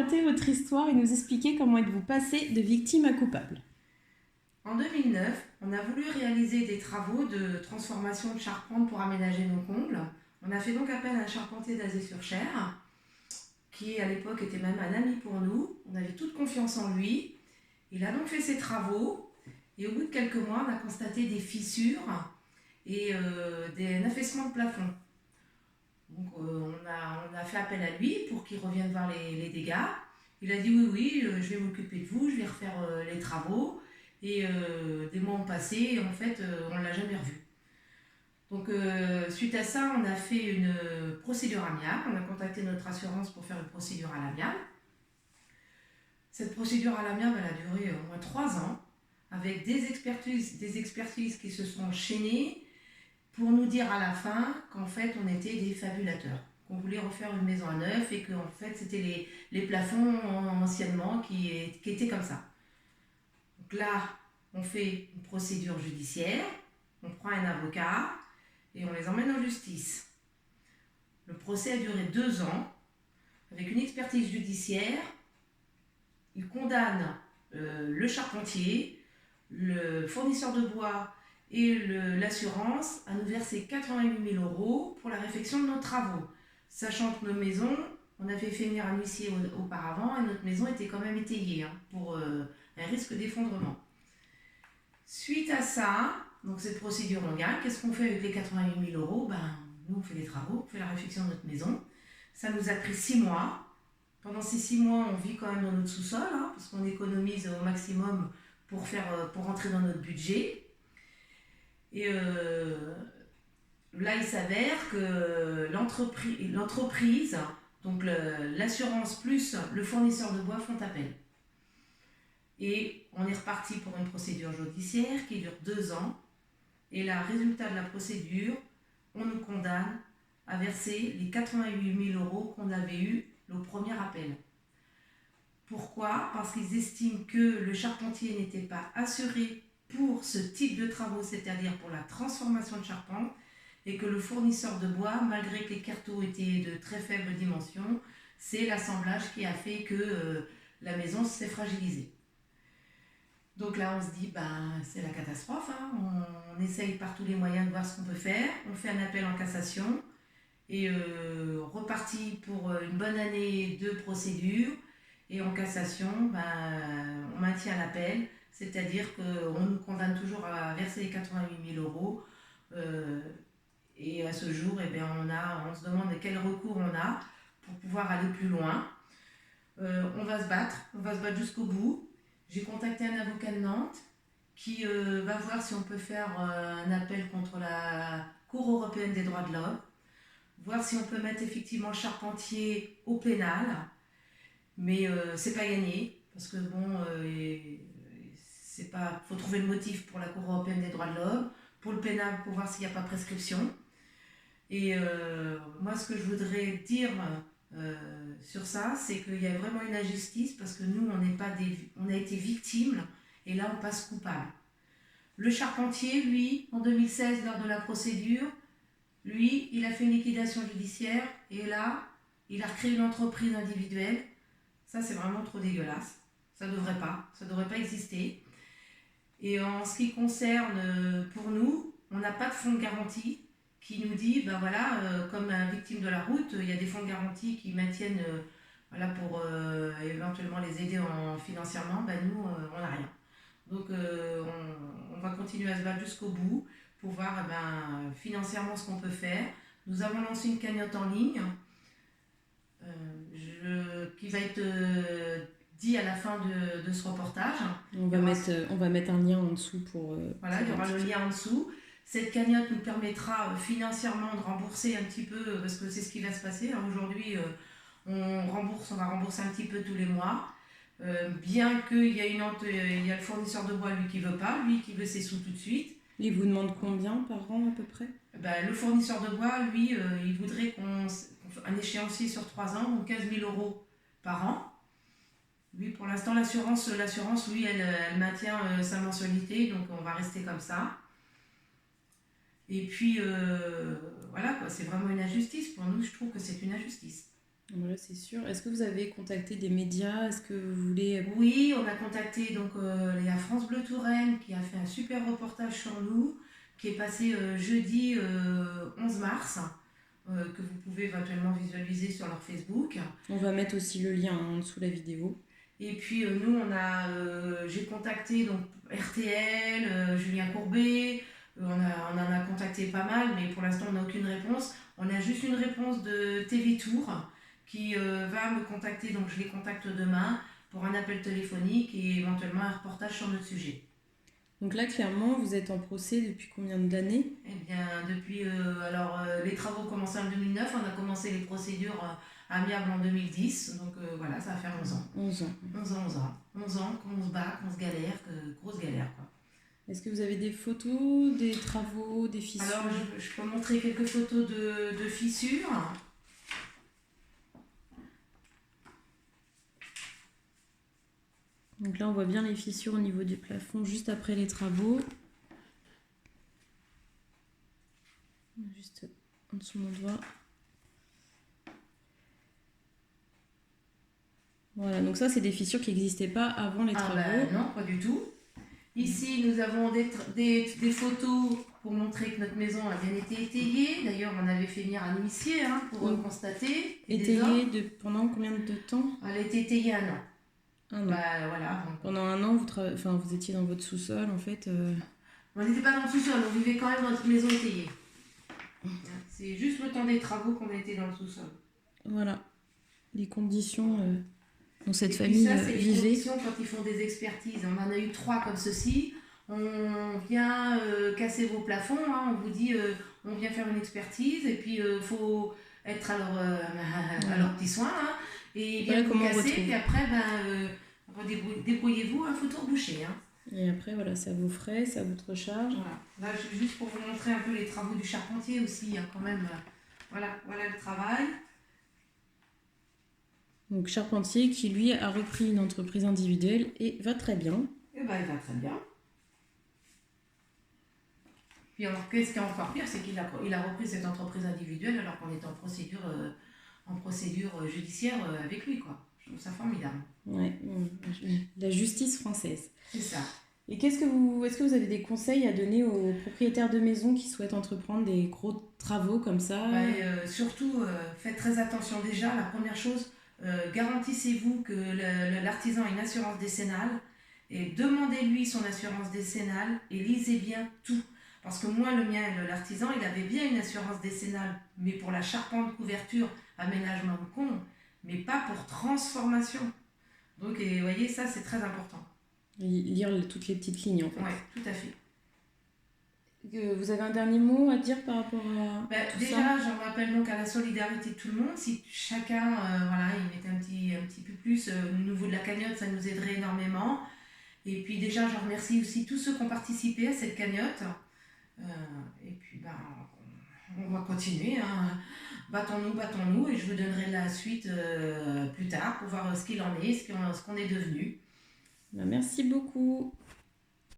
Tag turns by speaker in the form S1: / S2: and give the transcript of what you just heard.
S1: raconter votre histoire et nous expliquer comment êtes-vous passé de victime à coupable.
S2: En 2009, on a voulu réaliser des travaux de transformation de charpente pour aménager nos combles. On a fait donc appel à un charpentier d'Azay-sur-Cher, qui à l'époque était même un ami pour nous. On avait toute confiance en lui. Il a donc fait ses travaux et au bout de quelques mois, on a constaté des fissures et des affaissements de plafond. Donc on a fait appel à lui pour qu'il revienne voir les dégâts. Il a dit oui, je vais m'occuper de vous, je vais refaire les travaux. Et des mois ont passé et en fait, on ne l'a jamais revu. Donc suite à ça, on a fait une procédure amiable. On a contacté notre assurance pour faire une procédure à l'amiable. Cette procédure à l'amiable, elle a duré au moins 3 ans, avec des expertises qui se sont enchaînées pour nous dire à la fin qu'en fait, on était des fabulateurs, qu'on voulait refaire une maison à neuf et que en fait, c'était les plafonds anciennement qui étaient comme ça. Donc là, on fait une procédure judiciaire, on prend un avocat et on les emmène en justice. Le procès a duré 2 ans, avec une expertise judiciaire. Il condamne le charpentier, le fournisseur de bois et l'assurance à nous verser 88 000 € pour la réfection de nos travaux. Sachant que nos maisons, on avait fait venir un huissier auparavant et notre maison était quand même étayée pour un risque d'effondrement. Suite à ça, donc cette procédure on gagne. Qu'est-ce qu'on fait avec les 88 000 €? Nous on fait les travaux, on fait la réfection de notre maison. Ça nous a pris 6 mois. Pendant ces 6 mois, on vit quand même dans notre sous-sol, parce qu'on économise au maximum pour rentrer dans notre budget. Et là, il s'avère que l'entreprise, donc l'assurance plus le fournisseur de bois font appel. Et on est reparti pour une procédure judiciaire qui dure 2 ans. Et là, résultat de la procédure, on nous condamne à verser les 88 000 € qu'on avait eus au premier appel. Pourquoi ? Parce qu'ils estiment que le charpentier n'était pas assuré pour ce type de travaux, c'est-à-dire pour la transformation de charpente, et que le fournisseur de bois, malgré que les carreaux étaient de très faible dimension, c'est l'assemblage qui a fait que la maison s'est fragilisée. Donc là, on se dit, c'est la catastrophe. On essaye par tous les moyens de voir ce qu'on peut faire. On fait un appel en cassation et reparti pour une bonne année de procédure. Et en cassation, on maintient l'appel, c'est-à-dire qu'on nous condamne toujours à verser les 88 000 €. Et à ce jour, on se demande quel recours on a pour pouvoir aller plus loin. On va se battre jusqu'au bout. J'ai contacté un avocat de Nantes qui va voir si on peut faire un appel contre la Cour européenne des droits de l'homme, voir si on peut mettre effectivement le charpentier au pénal, mais c'est pas gagné, parce que faut trouver le motif pour la Cour européenne des droits de l'homme, pour le pénal, pour voir s'il n'y a pas prescription. Et moi, ce que je voudrais dire sur ça, c'est qu'il y a vraiment une injustice, parce que nous, on a été victimes, et là, on passe coupable. Le charpentier, lui, en 2016, lors de la procédure, lui, il a fait une liquidation judiciaire, et là, il a recréé une entreprise individuelle. Ça, c'est vraiment trop dégueulasse. Ça devrait pas exister. Et en ce qui concerne, pour nous, on n'a pas de fonds de garantie qui nous dit, comme un victime de la route, il y a des fonds de garantie qui maintiennent, pour éventuellement les aider financièrement. Nous, on n'a rien. Donc, on va continuer à se battre jusqu'au bout pour voir financièrement ce qu'on peut faire. Nous avons lancé une cagnotte en ligne qui va être dit à la fin de ce reportage.
S1: On va mettre un lien en dessous pour...
S2: il y aura le lien en dessous. Cette cagnotte nous permettra financièrement de rembourser un petit peu, parce que c'est ce qui va se passer. Aujourd'hui, on va rembourser un petit peu tous les mois. Bien qu'il y a le fournisseur de bois, lui, qui veut pas, lui, qui veut ses sous tout de suite.
S1: Il vous demande combien par an, à peu près ?
S2: Le fournisseur de bois, lui, il voudrait un échéancier sur 3 ans, donc 15 000 € par an. Lui, pour l'instant, l'assurance, lui, elle maintient sa mensualité, donc on va rester comme ça. Et puis, c'est vraiment une injustice. Pour nous, je trouve que c'est une injustice.
S1: Voilà, c'est sûr. Est-ce que vous avez contacté des médias? Est-ce que vous voulez...
S2: Oui, on a contacté donc la France Bleu Touraine qui a fait un super reportage sur nous, qui est passé jeudi 11 mars, que vous pouvez éventuellement visualiser sur leur Facebook.
S1: On va mettre aussi le lien en dessous de la vidéo.
S2: Et puis nous, j'ai contacté donc RTL, Julien Courbet, on en a contacté pas mal, mais pour l'instant on n'a aucune réponse. On a juste une réponse de TV Tour qui va me contacter, donc je les contacte demain pour un appel téléphonique et éventuellement un reportage sur notre sujet.
S1: Donc là, clairement, vous êtes en procès depuis combien d'années?
S2: Eh bien, depuis, les travaux ont commencé en 2009, on a commencé les procédures amiables en 2010, donc voilà, ça va faire 11 ans.
S1: 11 ans.
S2: 11 ans qu'on se bat, qu'on se galère, grosse galère, quoi.
S1: Est-ce que vous avez des photos, des travaux, des fissures?
S2: Alors, je peux montrer quelques photos de fissures.
S1: Donc là, on voit bien les fissures au niveau du plafond juste après les travaux. Juste en dessous de mon doigt. Voilà, donc ça, c'est des fissures qui n'existaient pas avant les travaux.
S2: Non, pas du tout. Ici, nous avons des photos pour montrer que notre maison a bien été étayée. D'ailleurs, on avait fait venir un huissier pour constater.
S1: Étayée pendant combien de temps?
S2: Elle a été étayée 1 an.
S1: Un an.
S2: Voilà.
S1: Pendant un an, vous étiez dans votre sous-sol, en fait.
S2: On n'était pas dans le sous-sol, on vivait quand même dans notre maison étayée. C'est juste le temps des travaux qu'on a été dans le sous-sol.
S1: Voilà, les conditions dont cette
S2: Et
S1: famille
S2: puis ça, c'est
S1: vivait.
S2: les conditions quand ils font des expertises. On en a eu 3 comme ceci. On vient casser vos plafonds, on vous dit on vient faire une expertise et puis il faut être à leur petit soin. Et bien vous casser, puis après, débrouillez-vous, il faut tout reboucher.
S1: Et après, voilà, ça vous frais, ça vous recharge.
S2: Voilà. Là, juste pour vous montrer un peu les travaux du charpentier aussi, quand même. Voilà le travail.
S1: Donc, charpentier qui, lui, a repris une entreprise individuelle et va très bien.
S2: Il va très bien. Puis alors, qu'est-ce qui est encore pire, c'est qu'il a repris cette entreprise individuelle alors qu'on est en procédure judiciaire avec lui, quoi. Je trouve ça formidable.
S1: Ouais, la justice française.
S2: C'est ça.
S1: Et est-ce que vous avez des conseils à donner aux propriétaires de maisons qui souhaitent entreprendre des gros travaux comme ça?
S2: Surtout, faites très attention déjà. La première chose, garantissez-vous que l'artisan a une assurance décennale et demandez-lui son assurance décennale et lisez bien tout. Parce que moi, l'artisan, il avait bien une assurance décennale, mais pour la charpente, couverture, aménagement de con, mais pas pour transformation. Donc, vous voyez, ça, c'est très important.
S1: Lire toutes les petites lignes, en fait.
S2: Oui, tout à fait.
S1: Vous avez un dernier mot à dire par rapport à
S2: déjà, j'en rappelle donc à la solidarité de tout le monde. Si chacun, il mettait un petit peu plus au niveau de la cagnotte, ça nous aiderait énormément. Et puis déjà, je remercie aussi tous ceux qui ont participé à cette cagnotte. Et puis, on va continuer. Battons-nous. Et je vous donnerai la suite plus tard pour voir ce qu'il en est, ce qu'on est devenu.
S1: Merci beaucoup.